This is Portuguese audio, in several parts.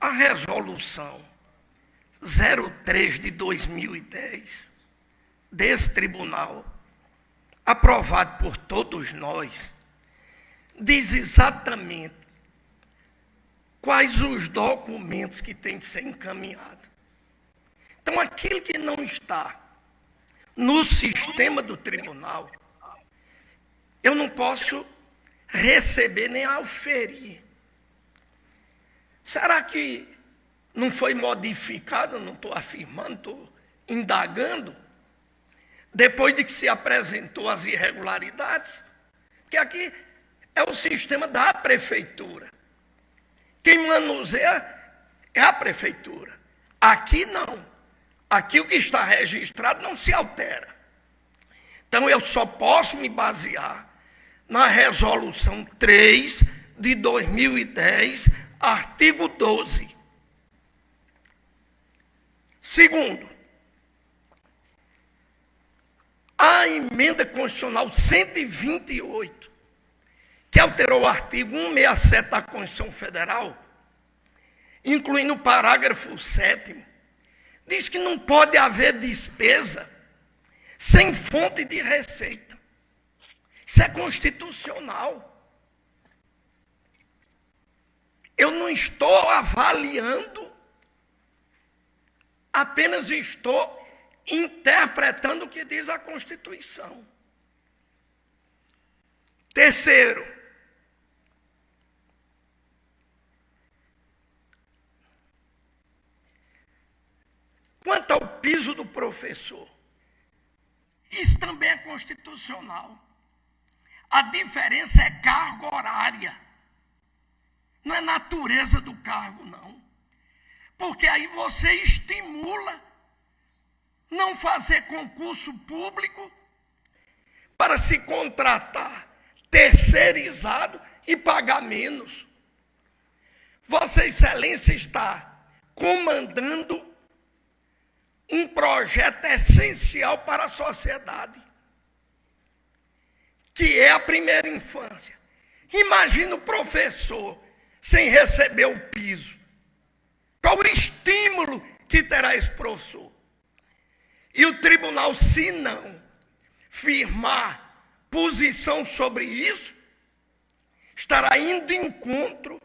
A resolução 03 de 2010 desse tribunal, aprovado por todos nós, diz exatamente quais os documentos que têm de ser encaminhados. Então, aquilo que não está no sistema do tribunal, eu não posso receber nem auferir. Será que não foi modificado? Não estou afirmando, estou indagando. Depois de que se apresentou as irregularidades, porque aqui é o sistema da prefeitura. Quem manuseia é a prefeitura. Aqui não. Aqui o que está registrado não se altera. Então eu só posso me basear na resolução 3 de 2010, artigo 12. Segundo, a emenda constitucional 128, que alterou o artigo 167 da Constituição Federal, incluindo o parágrafo 7º, diz que não pode haver despesa sem fonte de receita. Isso é constitucional. Eu não estou avaliando, apenas estou interpretando o que diz a Constituição. Terceiro, quanto ao piso do professor, isso também é constitucional. A diferença é carga horária. Não é natureza do cargo, não. Porque aí você estimula não fazer concurso público para se contratar terceirizado e pagar menos. Vossa Excelência está comandando um projeto essencial para a sociedade, que é a primeira infância. Imagina o professor sem receber o piso. Qual o estímulo que terá esse professor? E o tribunal, se não firmar posição sobre isso, estará indo de encontro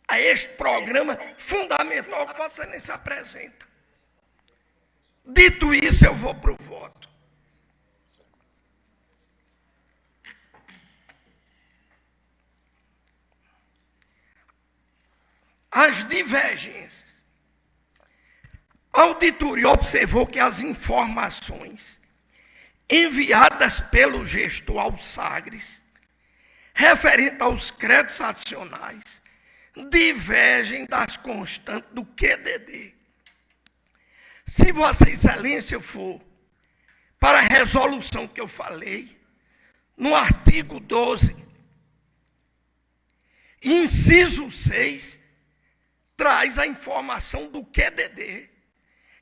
a este programa fundamental que Vossa Excelência apresenta. Dito isso, eu vou para o voto. As divergências. A auditoria observou que as informações enviadas pelo gestor ao Sagres, referente aos créditos adicionais, divergem das constantes do QDD. Se Vossa Excelência for para a resolução que eu falei, no artigo 12, inciso 6, traz a informação do QDD,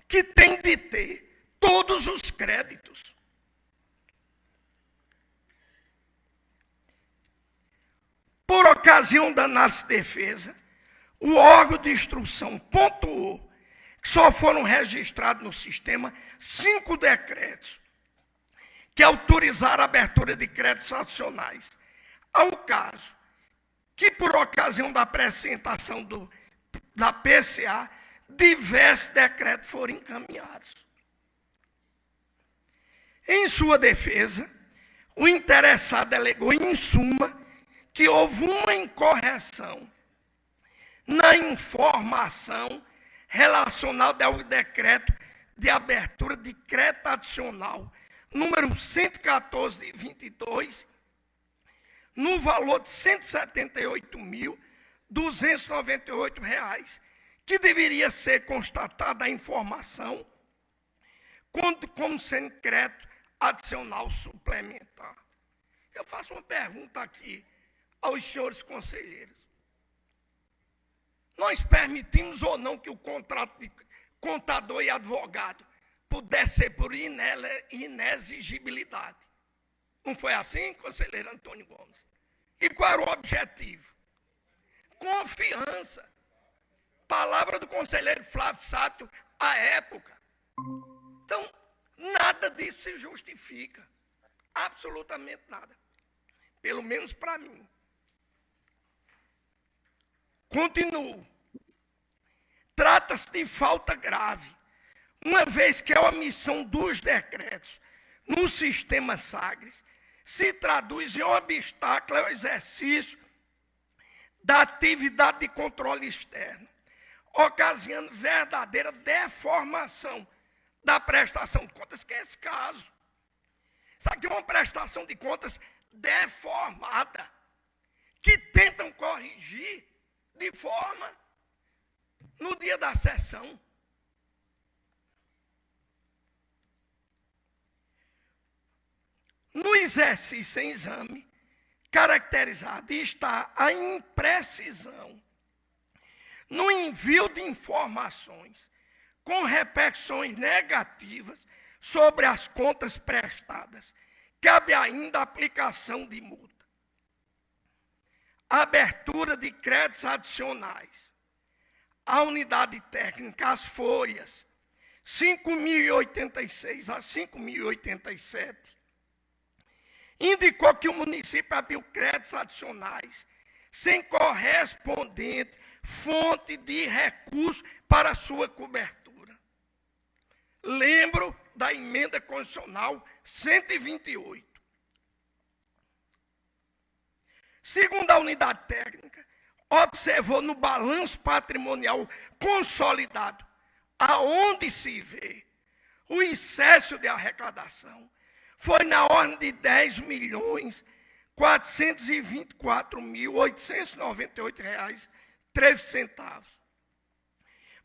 que tem de ter todos os créditos. Por ocasião da análise de defesa, o órgão de instrução pontuou que só foram registrados no sistema 5 decretos que autorizaram a abertura de créditos adicionais. Ao caso que, por ocasião da apresentação da PCA, diversos decretos foram encaminhados. Em sua defesa, o interessado alegou, em suma, que houve uma incorreção na informação relacionada ao decreto de abertura de crédito adicional, número 114 de 22, no valor de R$ 178.298, que deveria ser constatada a informação como sendo crédito adicional suplementar. Eu faço uma pergunta aqui aos senhores conselheiros. Nós permitimos ou não que o contrato de contador e advogado pudesse ser por inexigibilidade? Não foi assim, conselheiro Antônio Gomes? E qual era o objetivo? Confiança. Palavra palavra do conselheiro Flávio Sato à época. Então, nada disso se justifica. Absolutamente nada. Pelo menos para mim. Continuo. Trata-se de falta grave, uma vez que a omissão dos decretos no sistema Sagres se traduz em um obstáculo ao exercício da atividade de controle externo, ocasionando verdadeira deformação da prestação de contas, que é esse caso. Isso aqui é uma prestação de contas deformada, que tentam corrigir de forma no dia da sessão. No exercício em exame, caracterizado está a imprecisão no envio de informações com repercussões negativas sobre as contas prestadas. Cabe ainda a aplicação de multa. Abertura de créditos adicionais. A unidade técnica, as folhas 5.086 a 5.087, indicou que o município abriu créditos adicionais sem correspondente fonte de recurso para sua cobertura. Lembro da emenda constitucional 128. Segundo a unidade técnica, observou no balanço patrimonial consolidado, aonde se vê o excesso de arrecadação, foi na ordem de 10.424.898,13 centavos.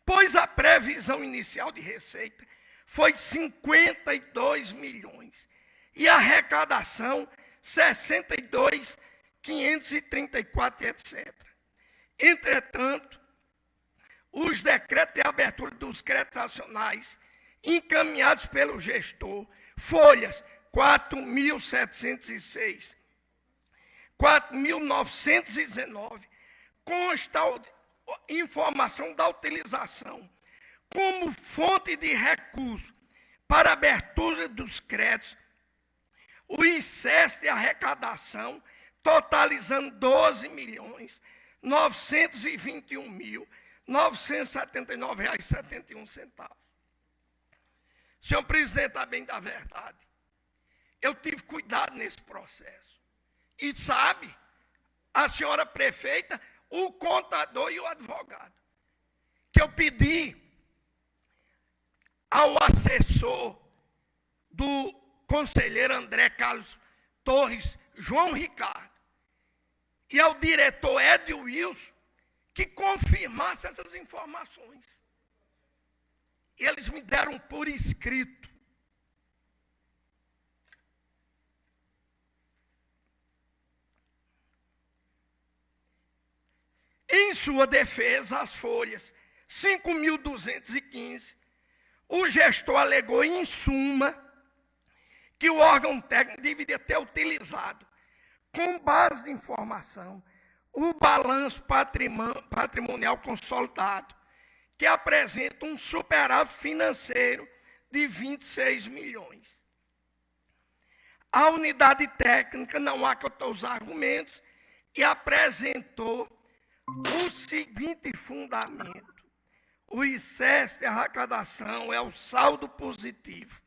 Pois a previsão inicial de receita foi 52 milhões e a arrecadação 62.534, etc. Entretanto, os decretos de abertura dos créditos nacionais encaminhados pelo gestor, folhas 4.706, 4.919, consta informação da utilização como fonte de recurso para abertura dos créditos, o excesso de arrecadação totalizando 12.921.979,71. Senhor presidente, a bem da verdade, eu tive cuidado nesse processo. E sabe, a senhora prefeita, o contador e o advogado, que eu pedi ao assessor do conselheiro André Carlos Torres, João Ricardo, e ao diretor Edio Wilson, que confirmasse essas informações. E eles me deram por escrito. Em sua defesa, as folhas 5.215, o gestor alegou, em suma, que o órgão técnico deveria ter utilizado, com base de informação, o balanço patrimonial consolidado, que apresenta um superávit financeiro de 26 milhões. A unidade técnica não acatou os argumentos e apresentou o seguinte fundamento: o excesso de arrecadação é o saldo positivo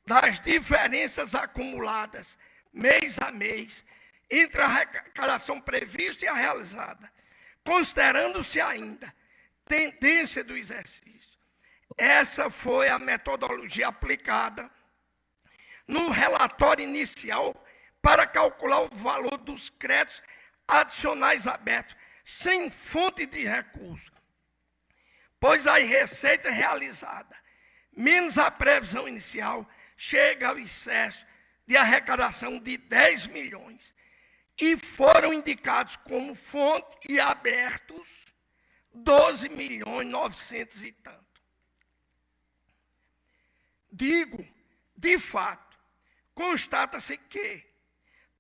das diferenças acumuladas mês a mês entre a arrecadação prevista e a realizada, considerando-se ainda tendência do exercício. Essa foi a metodologia aplicada no relatório inicial para calcular o valor dos créditos adicionais abertos, sem fonte de recurso, pois a receita realizada, menos a previsão inicial, chega ao excesso de arrecadação de 10 milhões, e foram indicados como fonte e abertos 12.900.000 e tanto. Digo, de fato, constata-se que,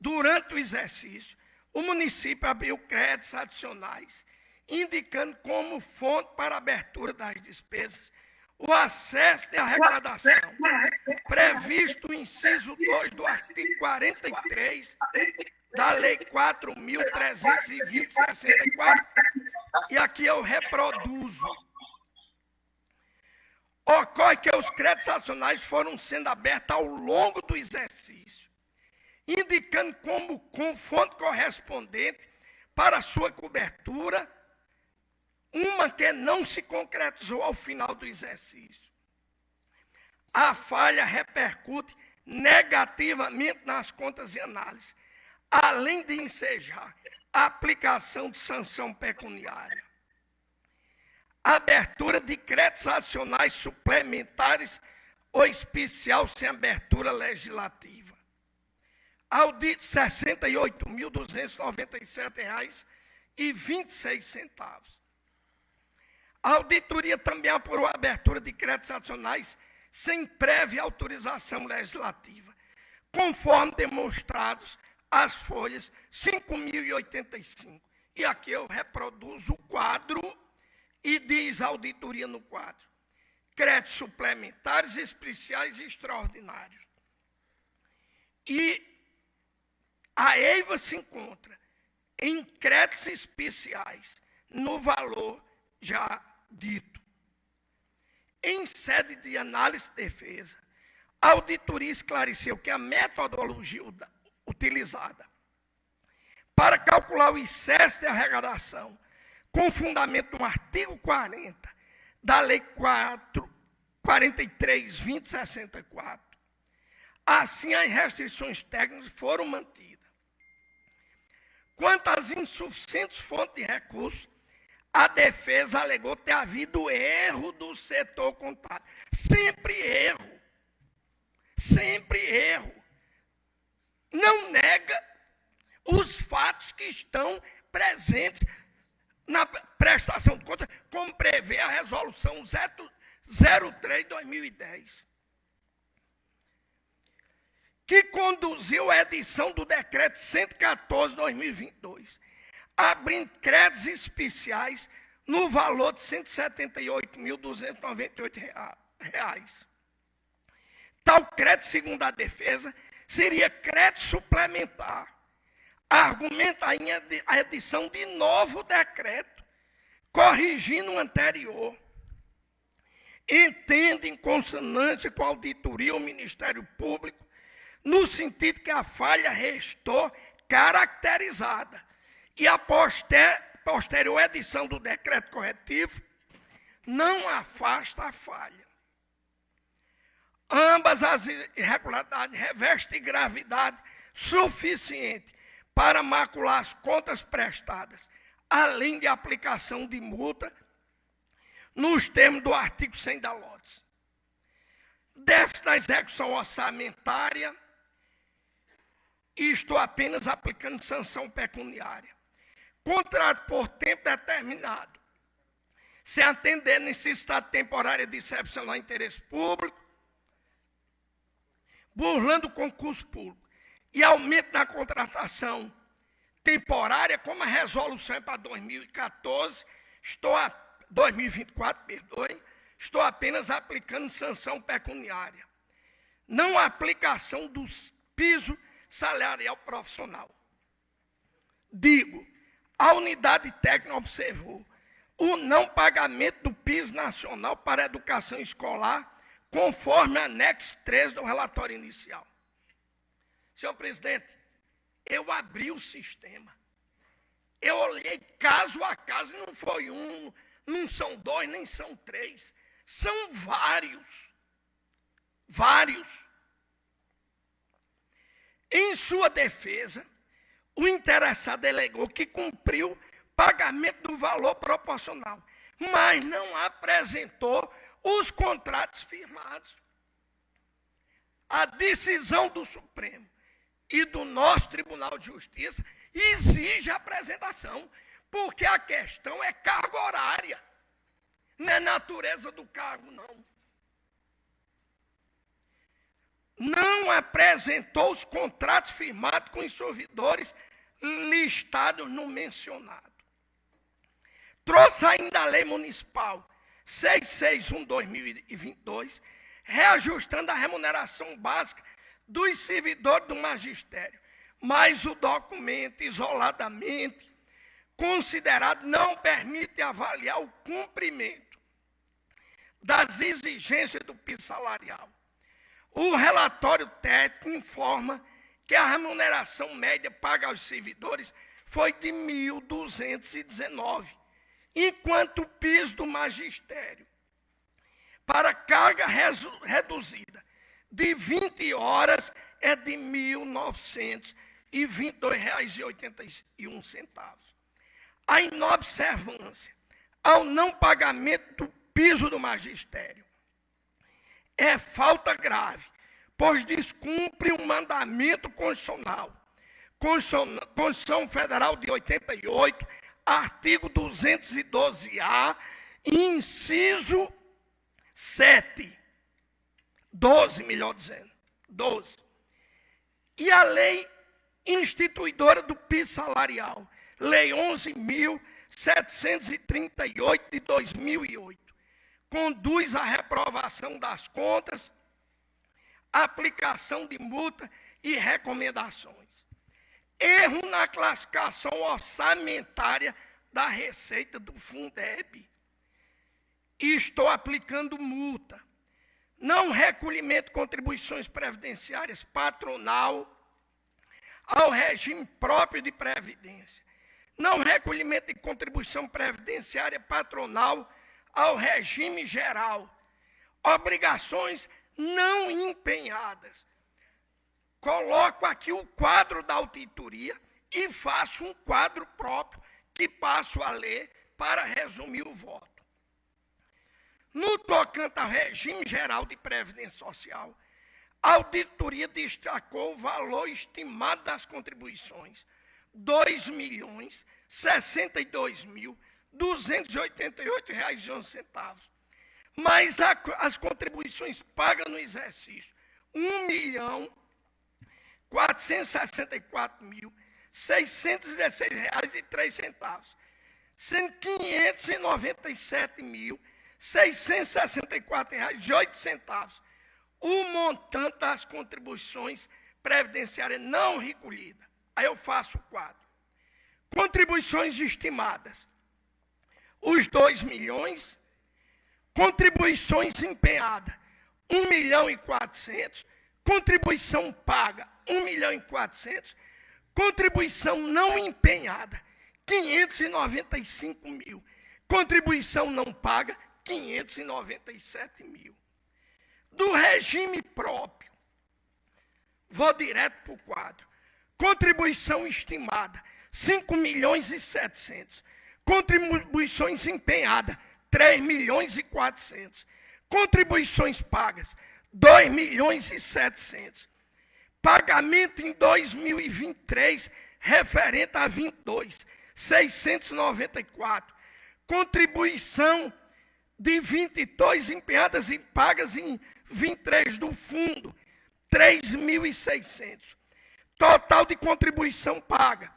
durante o exercício, o município abriu créditos adicionais, indicando como fonte para a abertura das despesas o acesso de arrecadação, previsto no inciso 2 do artigo 43 da Lei 4.320/64, e aqui eu reproduzo. Ocorre que os créditos adicionais foram sendo abertos ao longo do exercício, indicando com fonte correspondente para sua cobertura, uma que não se concretizou ao final do exercício. A falha repercute negativamente nas contas e análises, além de ensejar a aplicação de sanção pecuniária. Abertura de créditos adicionais suplementares ou especial sem abertura legislativa. Audito R$ 68.297,26. A auditoria também apurou a abertura de créditos adicionais sem prévia autorização legislativa, conforme demonstrados as folhas 5.085. E aqui eu reproduzo o quadro e diz a auditoria no quadro: créditos suplementares, especiais e extraordinários. E a EIVA se encontra em créditos especiais no valor já dito. Em sede de análise e defesa, a auditoria esclareceu que a metodologia utilizada para calcular o excesso de arrecadação, com fundamento no artigo 40 da Lei 43.20/64, assim as restrições técnicas foram mantidas. Quanto às insuficientes fontes de recursos, a defesa alegou ter havido erro do setor contábil. Sempre erro. Sempre erro. Não nega os fatos que estão presentes na prestação de contas, como prevê a resolução 03/2010, que conduziu à edição do decreto 114/2022, abrindo créditos especiais no valor de R$ 178.298. Tal crédito, segundo a defesa, seria crédito suplementar. Argumenta ainda a edição de novo decreto, corrigindo o anterior. Entende em consonância com a auditoria o Ministério Público, no sentido que a falha restou caracterizada e a posterior edição do decreto corretivo não afasta a falha. Ambas as irregularidades revestem gravidade suficiente para macular as contas prestadas, além de aplicação de multa nos termos do artigo 100 da LODES. Déficit da execução orçamentária, e estou apenas aplicando sanção pecuniária. Contrato por tempo determinado, sem atender necessidade temporária de excepcional interesse público, burlando o concurso público, e aumento na contratação temporária, como a resolução é para 2024, estou apenas aplicando sanção pecuniária. Não aplicação do piso salarial profissional. Digo, a unidade técnica observou o não pagamento do piso nacional para a educação escolar, conforme anexo 3 do relatório inicial. Senhor presidente, eu abri o sistema. Eu olhei caso a caso, não foi um, não são dois, nem são três. São vários. Vários. Em sua defesa, o interessado alegou que cumpriu pagamento do valor proporcional, mas não apresentou os contratos firmados. A decisão do Supremo e do nosso Tribunal de Justiça exige a apresentação, porque a questão é carga horária, não é natureza do cargo, não. Não apresentou os contratos firmados com os servidores listados no mencionado. Trouxe ainda a Lei Municipal 661/2022, reajustando a remuneração básica dos servidores do magistério. Mas o documento, isoladamente considerado, não permite avaliar o cumprimento das exigências do piso salarial. O relatório técnico informa que a remuneração média paga aos servidores foi de 1.219, enquanto o piso do magistério para carga reduzida de 20 horas é de R$ 1.922,81. A inobservância ao não pagamento do piso do magistério é falta grave, pois descumpre um mandamento constitucional. Constituição Federal de 88, artigo 212-A, inciso 7, 12, melhor dizendo, 12. E a lei instituidora do piso salarial, Lei 11.738 de 2008, conduz à reprovação das contas, aplicação de multa e recomendações. Erro na classificação orçamentária da receita do Fundeb. E estou aplicando multa. Não recolhimento de contribuições previdenciárias patronal ao regime próprio de previdência. Não recolhimento de contribuição previdenciária patronal ao regime geral. Obrigações não empenhadas. Coloco aqui o quadro da auditoria e faço um quadro próprio que passo a ler para resumir o voto. No tocante ao regime geral de previdência social, a auditoria destacou o valor estimado das contribuições, R$ 2.062.288,11. Mas as contribuições pagas no exercício, R$ 1.464.616,03, sendo R$ 597.664,08 o montante das contribuições previdenciárias não recolhidas. Aí eu faço o quadro. Contribuições estimadas, os 2 milhões. Contribuições empenhadas, 1.400.000. Contribuição paga, 1.400.000. Contribuição não empenhada, 595.000. Contribuição não paga, 597.000. Do regime próprio, vou direto para o quadro. Contribuição estimada, 5.700.000. Contribuições empenhadas, 3.400.000. Contribuições pagas, 2.700.000. Pagamento em 2023, referente a 22, 694. Contribuição de 22 empenhadas e pagas em 23 do fundo, 3.600. Total de contribuição paga,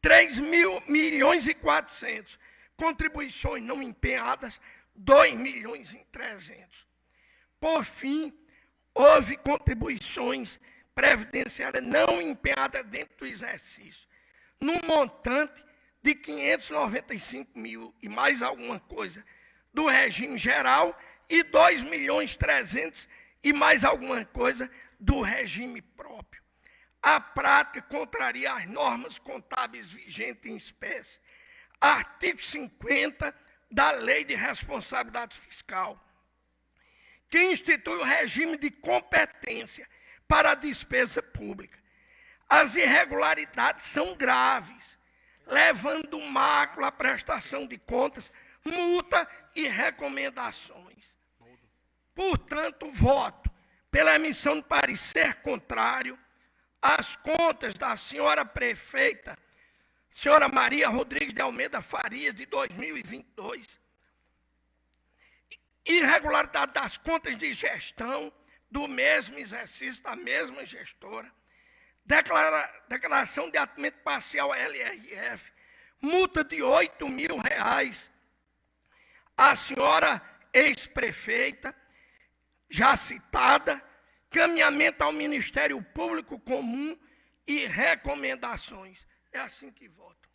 3.400.000. Contribuições não empenhadas, 2.300.000. Por fim, houve contribuições previdenciárias não empenhadas dentro do exercício, num montante de 595.000 e mais alguma coisa do regime geral e 2.300.000 e mais alguma coisa do regime próprio. A prática contraria as normas contábeis vigentes em espécie. Artigo 50 da Lei de Responsabilidade Fiscal, que institui o regime de competência para a despesa pública. As irregularidades são graves, levando mácula à prestação de contas, multa e recomendações. Portanto, voto pela emissão de parecer contrário às contas da senhora prefeita, senhora Maria Rodrigues de Almeida Farias, de 2022. Irregularidade das contas de gestão do mesmo exercício, da mesma gestora. Declaração de atendimento parcial LRF, multa de R$ 8.000. A senhora ex-prefeita, já citada, caminhamento ao Ministério Público Comum e recomendações. É assim que voto.